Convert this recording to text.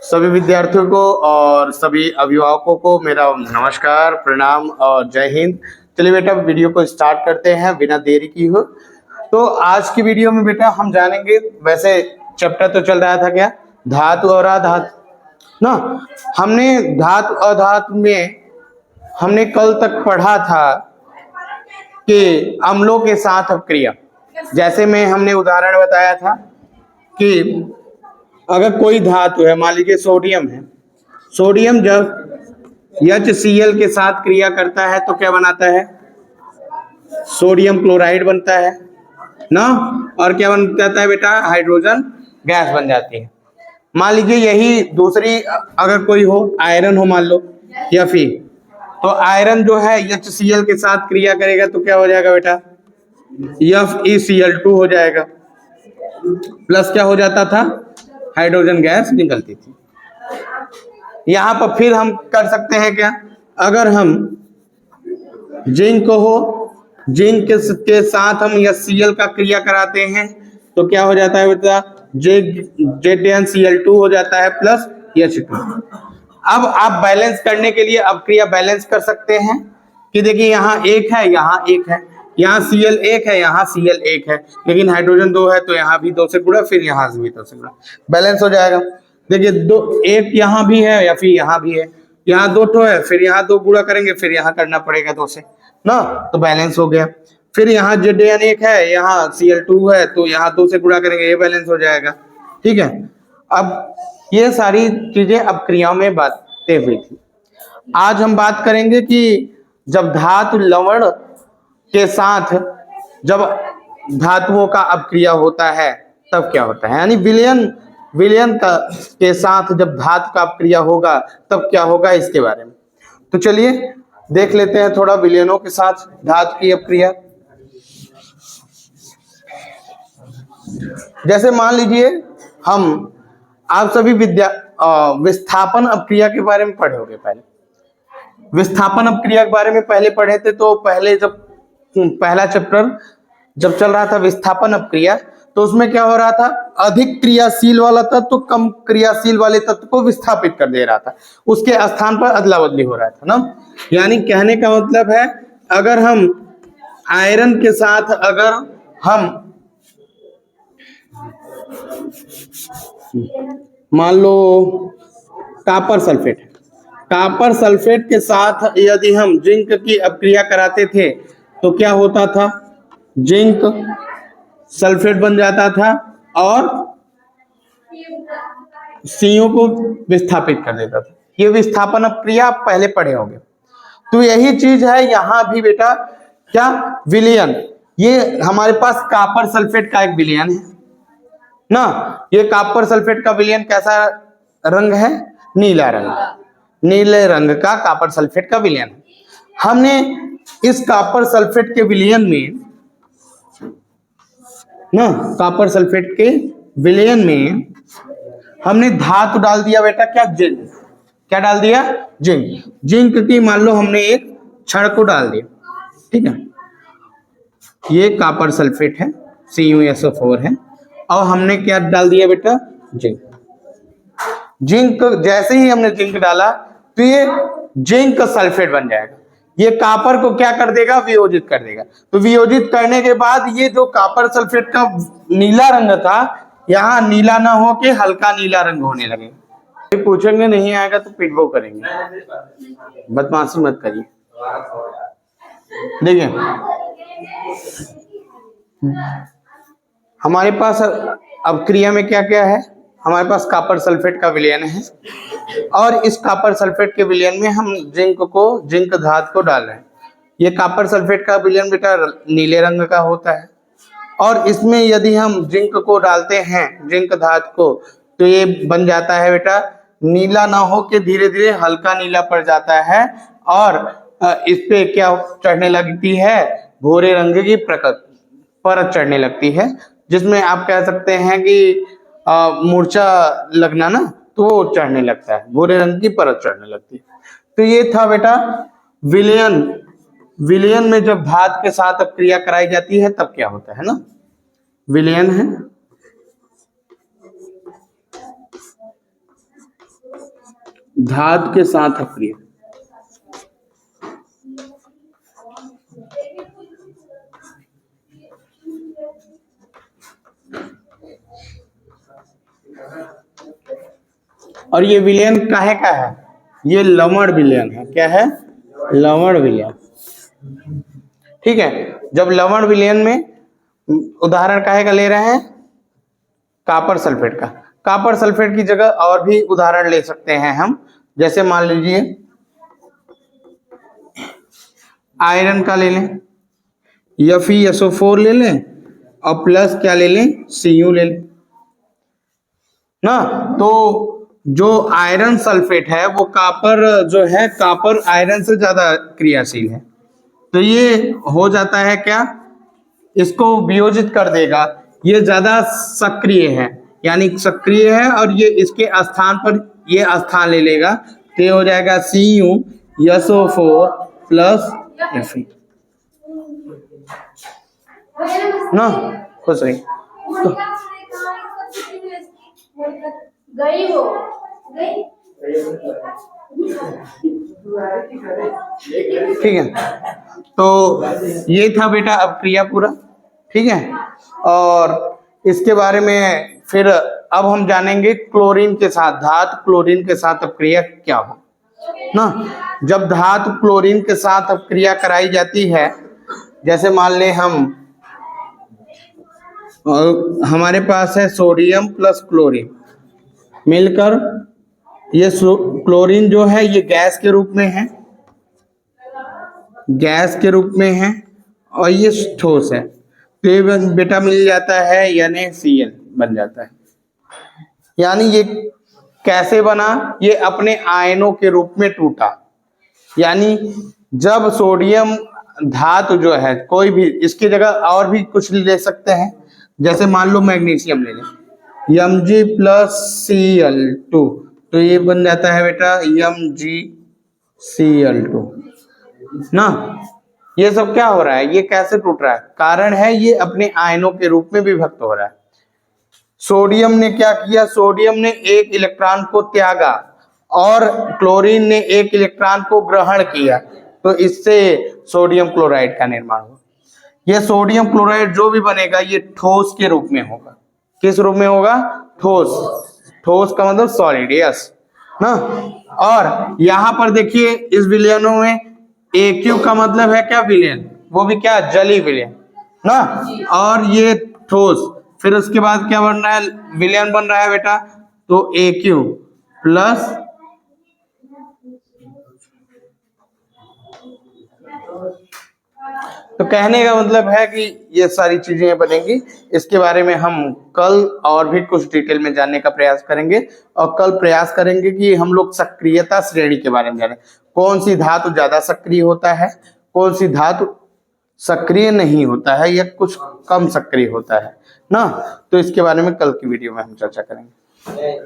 सभी विद्यार्थियों को और सभी अभिभावकों को मेरा नमस्कार, प्रणाम और जय हिंद। चलिए बेटा वीडियो को स्टार्ट करते हैं बिना देरी की हो। तो आज की वीडियो में बेटा हम जानेंगे, वैसे चैप्टर तो चल रहा था क्या, धातु और अधातु ना। हमने धातु अधातु में हमने कल तक पढ़ा था कि अम्लों के साथ अपक्रिया। जैसे में हमने उदाहरण बताया था कि अगर कोई धातु है, मान लीजिए सोडियम है, सोडियम जब HCl के साथ क्रिया करता है तो क्या बनाता है, सोडियम क्लोराइड बनता है ना। और क्या बन जाता है बेटा, हाइड्रोजन गैस बन जाती है। मान लीजिए यही दूसरी अगर कोई हो, आयरन हो मान लो, या फिर तो आयरन जो है HCl के साथ क्रिया करेगा तो क्या हो जाएगा बेटा, FeCl2 हो जाएगा, प्लस क्या हो जाता था, हाइड्रोजन गैस निकलती थी। यहां पर फिर हम कर सकते हैं क्या, अगर हम जिंक हो, जिंक के साथ हम HCl का क्रिया कराते हैं तो क्या हो जाता है बेटा, ZnCl2 हो जाता है प्लस H2। अब आप बैलेंस करने के लिए अब क्रिया बैलेंस कर सकते हैं कि देखिए यहाँ एक है, यहाँ एक है, यहाँ Cl एक है, यहाँ Cl एक है, लेकिन हाइड्रोजन 2 है तो यहाँ भी 2 से गुणा, फिर यहाँ से भी 2 से गुणा, बैलेंस हो जाएगा। देखिए दो, एक यहाँ भी है या फिर यहाँ भी है, यहाँ 2 ठो है, फिर यहाँ 2 गुणा करेंगे, फिर यहाँ करना पड़ेगा 2 से ना, तो बैलेंस हो गया। फिर यहाँ Zn एक है, यहाँ Cl2 है, तो यहाँ 2 से गुणा करेंगे, ये बैलेंस हो जाएगा। ठीक है, अब ये सारी चीजें अब क्रियाओं में बातें हुई थी। आज हम बात करेंगे कि जब धातु लवण के साथ जब धातुओं का अपक्रिया होता है तब क्या होता है, यानी विलयन का के साथ जब धातु का अपक्रिया होगा तब क्या होगा, इसके बारे में। तो चलिए देख लेते हैं थोड़ा विलयनों के साथ धातु की अपक्रिया। जैसे मान लीजिए हम, आप सभी विस्थापन अपक्रिया के बारे में पढ़े होंगे। पहले विस्थापन अपक्रिया के बारे में पहले पढ़े थे, तो पहले जब पहला चैप्टर जब चल रहा था विस्थापन अपक्रिया, तो उसमें क्या हो रहा था, अधिक क्रियाशील वाला तत्व तो कम क्रियाशील वाले तत्व को विस्थापित कर दे रहा था, उसके स्थान पर अदला बदली हो रहा था ना। यानी कहने का मतलब है, अगर हम आयरन के साथ अगर हम मान लो कॉपर सल्फेट, कॉपर सल्फेट के साथ यदि हम जिंक की अपक्रिया कराते थे तो क्या होता था, जिंक सल्फेट बन जाता था और Cu को विस्थापित कर देता था। ये विस्थापन अपक्रिया आप पहले पढ़े होंगे। तो यही चीज है यहां भी बेटा, क्या, विलयन। ये हमारे पास कॉपर सल्फेट का एक विलयन है ना। ये कॉपर सल्फेट का विलयन कैसा रंग है, नीला रंग, नीले रंग का कॉपर सल्फेट का विलयन है। हमने इस कॉपर सल्फेट के विलयन में ना, कॉपर सल्फेट के विलयन में हमने धातु डाल दिया बेटा, क्या, जिंक। क्या डाल दिया, जिंक। जिंक की मान लो हमने एक छड़ को डाल दिया, ठीक है, ये कॉपर सल्फेट है, CuSO4 है, और हमने क्या डाल दिया बेटा, जिंक। जिंक जैसे ही हमने जिंक डाला तो ये जिंक सल्फेट बन जाएगा। ये कॉपर को क्या कर देगा, वियोजित कर देगा। तो वियोजित करने के बाद ये जो कॉपर सल्फेट का नीला रंग था, यहाँ नीला ना हो के हल्का नीला रंग होने लगे। पूछेंगे नहीं आएगा तो पिटबो करेंगे, बदमाशी मत करिए। देखिए हमारे पास अब क्रिया में क्या क्या है, हमारे पास कॉपर सल्फेट का विलयन है, और इस कॉपर सल्फेट के विलयन में हम जिंक धातु को डाल रहे हैं। ये कॉपर सल्फेट का विलयन बेटा नीले रंग का होता है, और इसमें यदि हम जिंक को डालते हैं, जिंक धातु को, तो ये बन जाता है बेटा, नीला ना हो के धीरे धीरे हल्का नीला पड़ जाता है, और इस पे क्या चढ़ने लगती है, भूरे रंग की परत चढ़ने लगती है, जिसमें आप कह सकते हैं कि मूर्छा लगना ना, तो वो चढ़ने लगता है, भूरे रंग की परत चढ़ने लगती है। तो ये था बेटा विलयन। विलयन में जब धातु के साथ अपक्रिया कराई जाती है तब क्या होता है ना, विलयन है। धातु के साथ अक्रिय। और ये विलयन काहे का है? ये लवण विलयन है। क्या है? लवण विलयन। ठीक है, जब लवण विलयन में उदाहरण काहे का ले रहे हैं? कॉपर सल्फेट का। कॉपर सल्फेट की जगह और भी उदाहरण ले सकते हैं हम, जैसे मान लीजिए आयरन का ले लें, FeSO4 ले लें और प्लस क्या ले लें? Cu ले लें ना। तो जो आयरन सल्फेट है वो कॉपर जो है, कॉपर आयरन से ज्यादा क्रियाशील है, तो ये हो जाता है क्या? इसको वियोजित कर देगा, ये ज्यादा सक्रिय है, यानी सक्रिय है, और ये इसके स्थान पर ये स्थान ले लेगा, तो ये हो जाएगा CuSO4 प्लस Fe ना। खुश रही। ठीक है, तो ये था बेटा अब क्रिया पूरा। ठीक है, और इसके बारे में फिर अब हम जानेंगे क्लोरीन के साथ, धातु क्लोरीन के साथ अब क्रिया क्या हो ना। जब धातु क्लोरीन के साथ अब क्रिया कराई जाती है, जैसे मान ले हमारे पास है सोडियम प्लस क्लोरीन मिलकर, ये क्लोरीन जो है ये गैस के रूप में है, गैस के रूप में है, और ये ठोस है, तो ये बेटा मिल जाता है NaCl बन जाता है। यानी ये कैसे बना? ये अपने आयनों के रूप में टूटा। यानी जब सोडियम धातु जो है, कोई भी इसकी जगह और भी कुछ ले सकते हैं, जैसे मान लो मैग्नीशियम ले लें, Mg+Cl2, तो ये बन जाता है बेटा MgCl2 ना। ये सब क्या हो रहा है? ये कैसे टूट रहा है? कारण है ये अपने आयनों के रूप में विभक्त हो रहा है। सोडियम ने क्या किया? सोडियम ने एक इलेक्ट्रॉन को त्यागा और क्लोरीन ने एक इलेक्ट्रॉन को ग्रहण किया, तो इससे सोडियम क्लोराइड का निर्माण हुआ। यह सोडियम क्लोराइड जो भी बनेगा ये ठोस के रूप में होगा। किस रूप में होगा? ठोस। ठोस का मतलब सॉलिड, यस ना। और यहां पर देखिए इस विलयनों में AQ का मतलब है क्या? विलयन, वो भी क्या? जलीय विलयन ना। और ये ठोस, फिर उसके बाद क्या बन रहा है? विलयन बन रहा है बेटा, तो AQ प्लस तो कहने का मतलब है कि ये सारी चीजें बनेंगी। इसके बारे में हम कल और भी कुछ डिटेल में जानने का प्रयास करेंगे, और कल प्रयास करेंगे कि हम लोग सक्रियता श्रेणी के बारे में जानें। कौन सी धातु ज्यादा सक्रिय होता है, कौन सी धातु सक्रिय नहीं होता है, या कुछ कम सक्रिय होता है ना। तो इसके बारे में कल की वीडियो में हम चर्चा करेंगे।